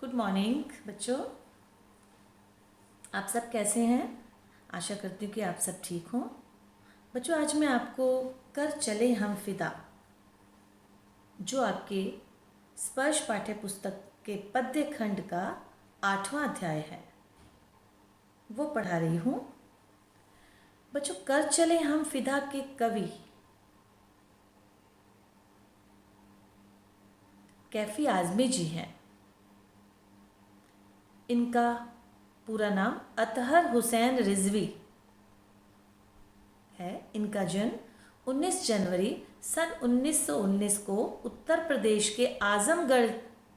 Good morning बच्चों। आप सब कैसे हैं? आशा करती हूँ कि आप सब ठीक हों। बच्चों, आज मैं आपको कर चले हम फिदा, जो आपके स्पर्श पाठ्य पुस्तक के पद्य खंड का 8वां अध्याय है, वो पढ़ा रही हूँ। बच्चों, कर चले हम फिदा के कवि कैफी आज़मी जी हैं। इनका पूरा नाम अतहर हुसैन रिजवी है। इनका जन्म 19 जनवरी सन 1919 को उत्तर प्रदेश के आजमगढ़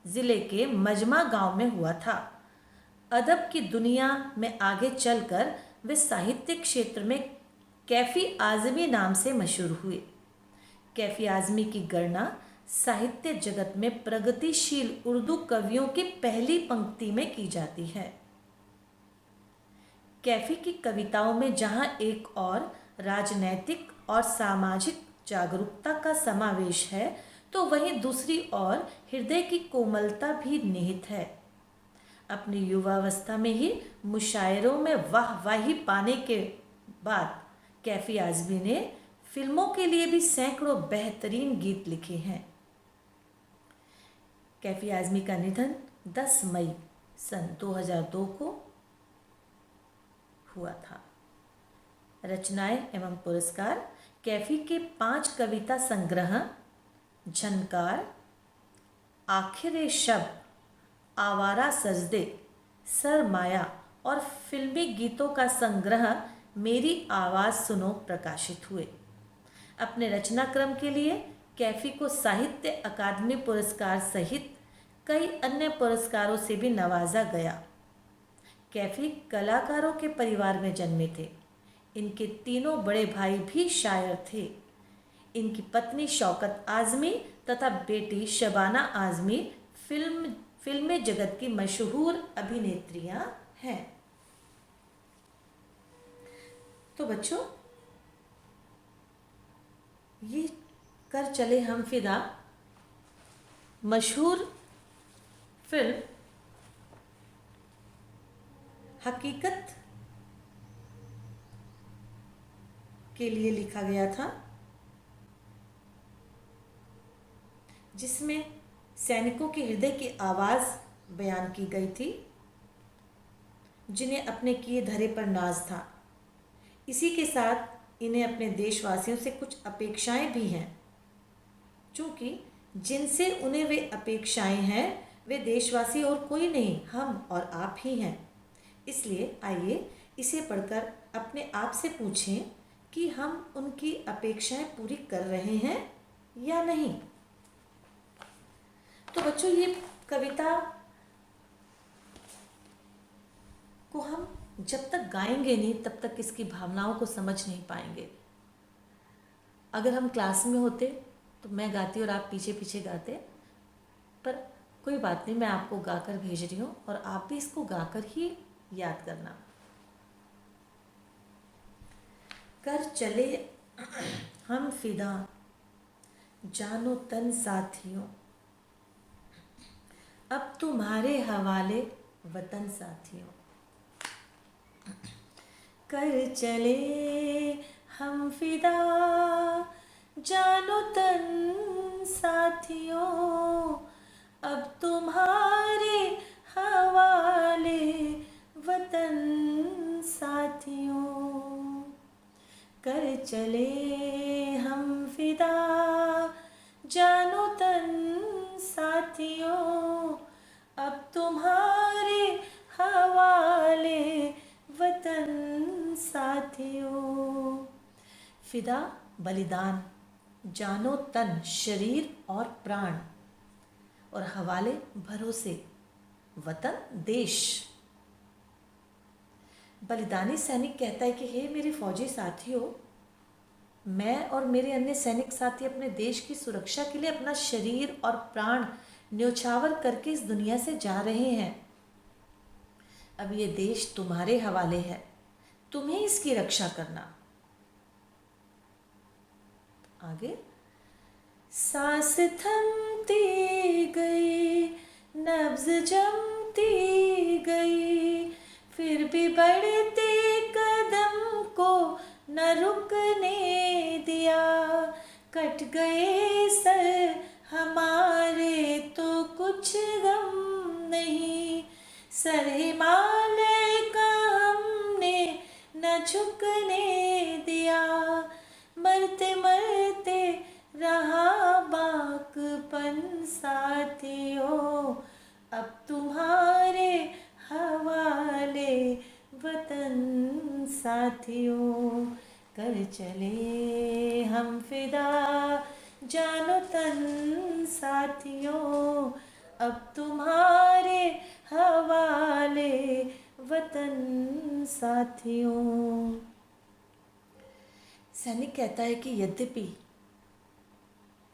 ज़िले के मजमा गांव में हुआ था। अदब की दुनिया में आगे चलकर वे साहित्य क्षेत्र में कैफी आज़मी नाम से मशहूर हुए। कैफी आज़मी की गणना साहित्य जगत में प्रगतिशील उर्दू कवियों की पहली पंक्ति में की जाती है। कैफी की कविताओं में जहाँ एक और राजनैतिक और सामाजिक जागरूकता का समावेश है, तो वहीं दूसरी ओर हृदय की कोमलता भी निहित है। अपनी युवावस्था में ही मुशायरों में वाहवाही पाने के बाद कैफी आज़मी ने फिल्मों के लिए भी सैकड़ों बेहतरीन गीत लिखे हैं। कैफी आज़मी का निधन 10 मई सन 2002 को हुआ था। रचनाएं एवं पुरस्कार: कैफी के 5 कविता संग्रह झनकार, आखिर शब, आवारा सजदे, सरमाया और फिल्मी गीतों का संग्रह मेरी आवाज़ सुनो प्रकाशित हुए। अपने रचना क्रम के लिए कैफी को साहित्य अकादमी पुरस्कार सहित कई अन्य पुरस्कारों से भी नवाजा गया। कैफी कलाकारों के परिवार में जन्मे थे। इनके तीनों बड़े भाई भी शायर थे। इनकी पत्नी शौकत आज़मी तथा बेटी शबाना आज़मी फिल्मी जगत की मशहूर अभिनेत्रियां हैं। तो बच्चों, ये कर चले हम फिदा मशहूर फिल्म हकीकत के लिए लिखा गया था, जिसमें सैनिकों के हृदय की आवाज़ बयान की गई थी, जिन्हें अपने किए धरे पर नाज था। इसी के साथ इन्हें अपने देशवासियों से कुछ अपेक्षाएं भी हैं, क्योंकि जिनसे उन्हें वे अपेक्षाएं हैं वे देशवासी और कोई नहीं, हम और आप ही हैं। इसलिए आइए इसे पढ़कर अपने आप से पूछें कि हम उनकी अपेक्षाएं पूरी कर रहे हैं या नहीं। तो बच्चों, ये कविता को हम जब तक गाएंगे नहीं तब तक इसकी भावनाओं को समझ नहीं पाएंगे। अगर हम क्लास में होते तो मैं गाती और आप पीछे पीछे गाते, पर कोई बात नहीं, मैं आपको गाकर भेज रही हूँ और आप भी इसको गाकर ही याद करना। कर चले हम फिदा, जानो तन साथियों, अब तुम्हारे हवाले वतन साथियों। कर चले हम फिदा, जानो तन साथियों, अब तुम्हारे हवाले वतन साथियों। कर चले हम फिदा, जानो तन साथियों, अब तुम्हारे हवाले वतन साथियों। फिदा बलिदान, जानो तन शरीर और प्राण, और हवाले भरोसे वतन देश। बलिदानी सैनिक कहता है कि हे मेरे फौजी साथियों, मैं और मेरे अन्य सैनिक साथी अपने देश की सुरक्षा के लिए अपना शरीर और प्राण न्योछावर करके इस दुनिया से जा रहे हैं। अब ये देश तुम्हारे हवाले है, तुम्हें इसकी रक्षा करना। आगे, सांस थमती गई, नब्ज जम बढ़ती गई, फिर भी बढ़ते कदम को न रुकने दिया। कट गए सर हमारे तो कुछ गम नहीं, सर हिमालय का हमने न झुकने दिया। मरते मरते रहा बाकपन साथियों, अब तुम्हारे हवाले वतन साथियों। कर चले हम फिदा जानो तन साथियों, अब तुम्हारे हवाले वतन साथियों। सैनिक कहता है कि यद्यपि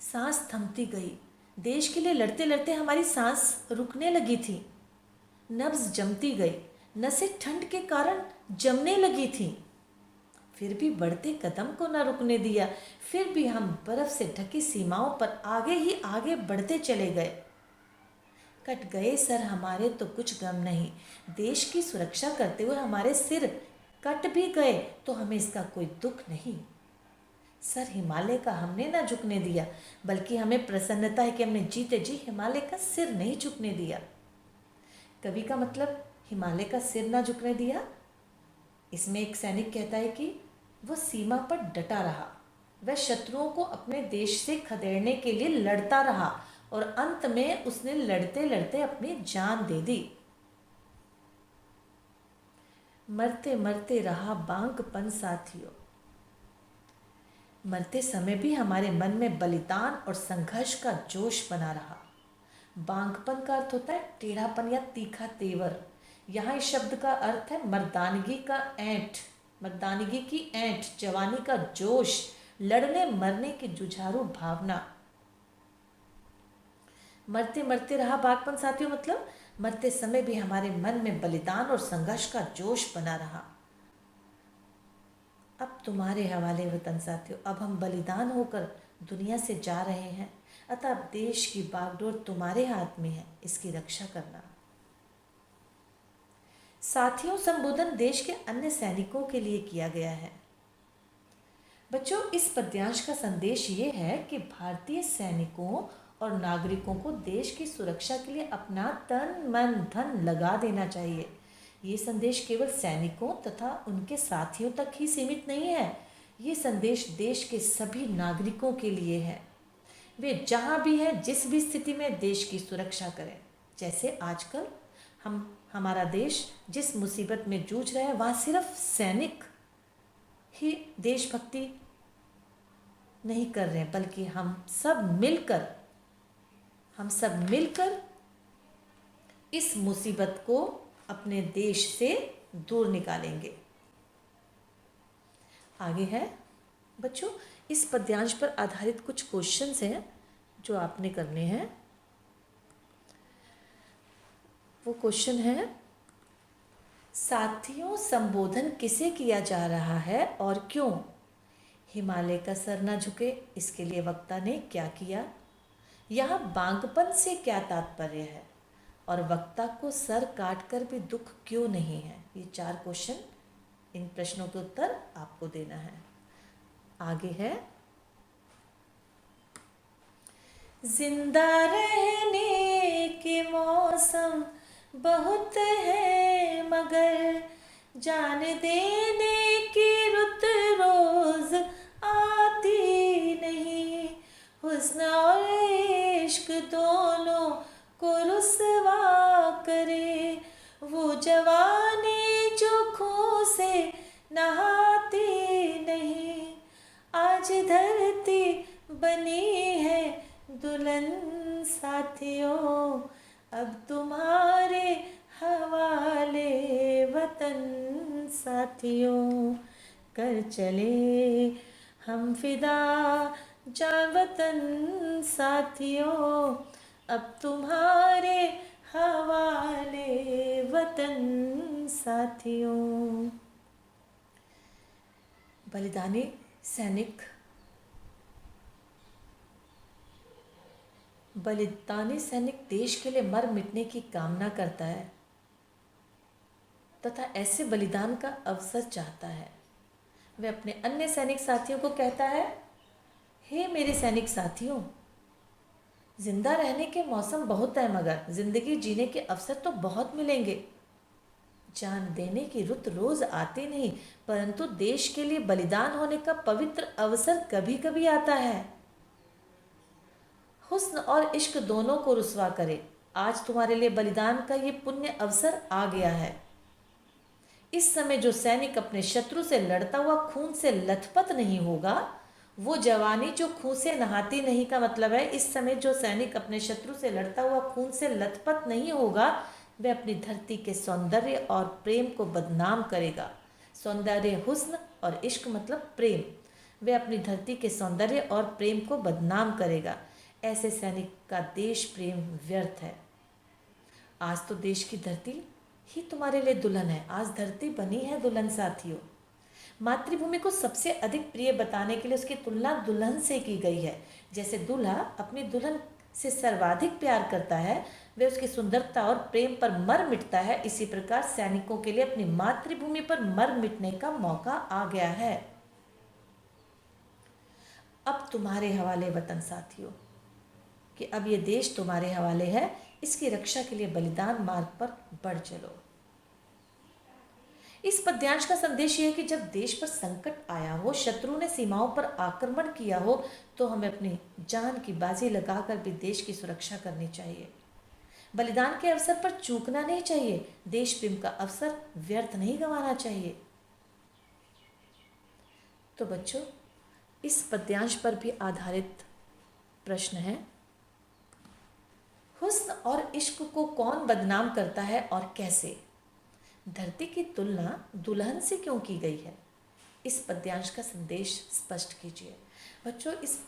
सांस थमती गई, देश के लिए लड़ते लड़ते हमारी सांस रुकने लगी थी, नब्ज जमती गई, नसें ठंड के कारण जमने लगी थी, फिर भी बढ़ते कदम को न रुकने दिया। फिर भी हम बर्फ से ढकी सीमाओं पर आगे ही आगे बढ़ते चले गए। कट गए सर हमारे तो कुछ गम नहीं, देश की सुरक्षा करते हुए हमारे सिर कट भी गए तो हमें इसका कोई दुख नहीं। सर हिमालय का हमने ना झुकने दिया, बल्कि हमें प्रसन्नता है कि हमने जीते जी हिमालय का सिर नहीं झुकने दिया। कवि का मतलब हिमालय का सिर ना झुकने दिया, इसमें एक सैनिक कहता है कि वह सीमा पर डटा रहा, वह शत्रुओं को अपने देश से खदेड़ने के लिए लड़ता रहा और अंत में उसने लड़ते लड़ते अपनी जान दे दी। मरते मरते रहा बांकपन साथियों, मरते समय भी हमारे मन में बलिदान और संघर्ष का जोश बना रहा। बांकपन का अर्थ होता है टेढ़ापन या तीखा तेवर। यहाँ इस शब्द का अर्थ है मर्दानगी का ऐंठ, मर्दानगी की ऐंठ, जवानी का जोश, लड़ने मरने की जुझारू भावना। मरते मरते रहा बांकपन साथियों मतलब मरते समय भी हमारे मन में बलिदान और संघर्ष का जोश बना रहा। अब तुम्हारे हवाले वतन साथियों, अब हम बलिदान होकर दुनिया से जा रहे हैं, अतः अब देश की बागडोर तुम्हारे हाथ में है, इसकी रक्षा करना। साथियों, संबोधन देश के अन्य सैनिकों के लिए किया गया है। बच्चों, इस पद्यांश का संदेश ये है कि भारतीय सैनिकों और नागरिकों को देश की सुरक्षा के लिए अपना तन मन धन लगा देना चाहिए। ये संदेश केवल सैनिकों तथा उनके साथियों तक ही सीमित नहीं है, ये संदेश देश के सभी नागरिकों के लिए है। वे जहाँ भी हैं, जिस भी स्थिति में देश की सुरक्षा करें। जैसे आजकल हमारा देश जिस मुसीबत में जूझ रहा है, वहाँ सिर्फ सैनिक ही देशभक्ति नहीं कर रहे हैं, बल्कि हम सब मिलकर इस मुसीबत को अपने देश से दूर निकालेंगे। आगे है बच्चों, इस पद्यांश पर आधारित कुछ क्वेश्चंस हैं जो आपने करने हैं। वो क्वेश्चन है, साथियों संबोधन किसे किया जा रहा है और क्यों? हिमालय का सर न झुके, इसके लिए वक्ता ने क्या किया? यहाँ बांकपन से क्या तात्पर्य है? और वक्ता को सर काटकर भी दुख क्यों नहीं है? ये 4 क्वेश्चन, इन प्रश्नों के उत्तर आपको देना है। आगे है, जिंदा रहने के मौसम बहुत है, मगर जान देने की रुत रोज आती नहीं। हुस्न और इश्क दोनों को रुसवा करे, वो जवानी जो खून से नहाती नहीं। आज धरती बनी है दुल्हन साथियों, अब तुम्हारे हवाले वतन साथियों। कर चले हम फिदा जान वतन साथियों, अब तुम्हारे हवाले वतन साथियों। बलिदानी सैनिक देश के लिए मर मिटने की कामना करता है। तथा ऐसे बलिदान का अवसर चाहता है। वह अपने अन्य सैनिक साथियों को कहता है, हे मेरे सैनिक साथियों, जिंदा रहने के मौसम बहुत है, मगर जिंदगी जीने के अवसर तो बहुत मिलेंगे। जान देने की रुत रोज आती नहीं, परंतु देश के लिए बलिदान होने का पवित्र अवसर कभी कभी आता है। हुस्न और इश्क दोनों को रुसवा करे, आज तुम्हारे लिए बलिदान का ये पुण्य अवसर आ गया है। इस समय जो सैनिक अपने शत्रु से लड़ता हुआ खून से लथपथ नहीं होगा, वो जवानी जो खून से नहाती नहीं का मतलब है, इस समय जो सैनिक अपने शत्रु से लड़ता हुआ खून से लथपथ नहीं होगा, वह अपनी धरती के सौंदर्य और प्रेम को बदनाम करेगा। सौंदर्य हुस्न और इश्क मतलब प्रेम। वह अपनी धरती के सौंदर्य और प्रेम को बदनाम करेगा। ऐसे सैनिक का देश प्रेम व्यर्थ है। आज तो देश की धरती ही तुम्हारे लिए दुल्हन है। आज धरती बनी है दुल्हन साथियों। मातृभूमि को सबसे अधिक प्रिय बताने के लिए उसकी तुलना दुल्हन से की गई है। जैसे दूल्हा अपनी दुल्हन से सर्वाधिक प्यार करता है, वह उसकी सुंदरता और प्रेम पर मर मिटता है, इसी प्रकार सैनिकों के लिए अपनी मातृभूमि पर मर मिटने का मौका आ गया है। अब तुम्हारे हवाले वतन साथियों, कि अब ये देश तुम्हारे हवाले है। इसकी रक्षा के लिए बलिदान मार्ग पर बढ़ चलो। इस पद्यांश का संदेश यह है कि जब देश पर संकट आया हो, शत्रु ने सीमाओं पर आक्रमण किया हो, तो हमें अपनी जान की बाजी लगाकर भी देश की सुरक्षा करनी चाहिए। बलिदान के अवसर पर चूकना नहीं चाहिए। देश प्रेम का अवसर व्यर्थ नहीं गंवाना चाहिए। तो बच्चों, इस पद्यांश पर भी आधारित प्रश्न है, हुस्न और इश्क को कौन बदनाम करता है और कैसे? धरती की तुलना दुल्हन से क्यों की गई है? इस पद्यांश का संदेश स्पष्ट कीजिए। बच्चों, इस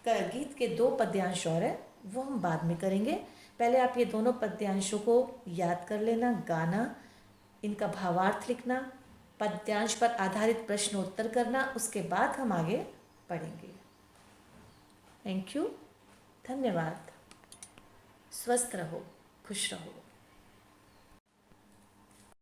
गीत के 2 पद्यांश और हैं, वो हम बाद में करेंगे। पहले आप ये दोनों पद्यांशों को याद कर लेना, गाना, इनका भावार्थ लिखना, पद्यांश पर आधारित प्रश्न उत्तर करना, उसके बाद हम आगे पढ़ेंगे। थैंक यू, धन्यवाद। स्वस्थ रहो, खुश रहो।